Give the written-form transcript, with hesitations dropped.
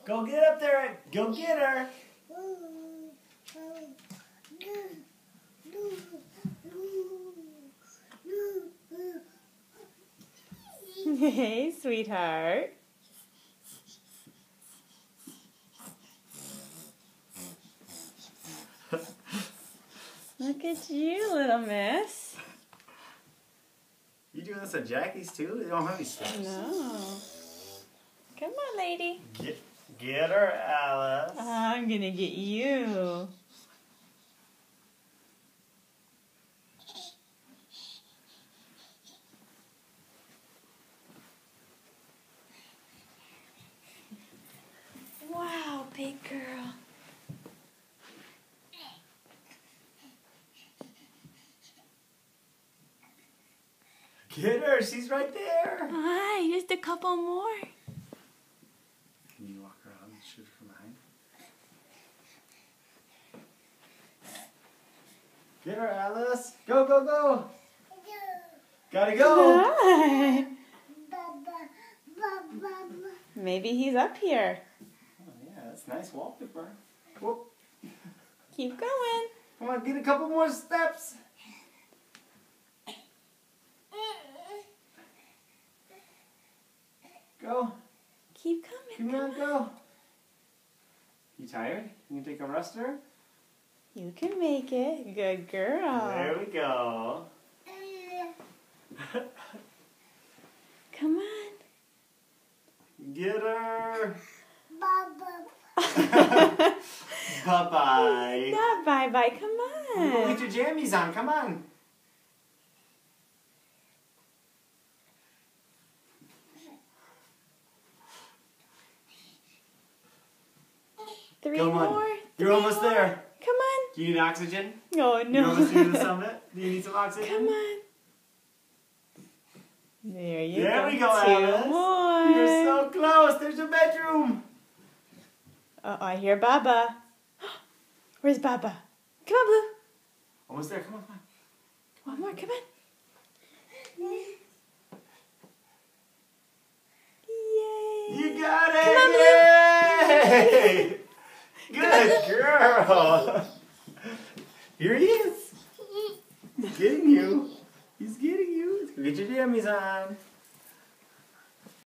Go get up there. Go get her. Hey, sweetheart. Look at you, little miss. You doing this at Jackie's too? They don't have any steps. No. Come on, lady. Get her, Alice. I'm gonna get you. Wow, big girl. Get her. She's right there. Hi, just a couple more. Can you walk around and shoot from behind? Get her, Alice. Go, go, go. Gotta go. Hi. Maybe he's up here. Oh, yeah, that's nice wallpaper. Whoop. Keep going. Come on, get a couple more steps. Go. Keep coming. Come on, go. You tired? You can take a rester? You can make it. Good girl. There we go. Come on. Get her. Baba. Bye-bye. Not bye-bye. Come You go on. get your jammies on. Come on. Three Come on. more. You're Three almost more. there. Come on. Do you need oxygen? Oh, You're almost no. near the summit. Do you need some oxygen? Come on. There you There go. we go, Two Alice. more. You're so close. There's your bedroom. Uh-oh, I hear Baba. Where's Baba? Come on, Blue. Almost there. Come on, come on. One more. Come on. Yay. You got Come it. Yay. Good girl. Here he is. He's getting you. He's getting you. Get your jammies on.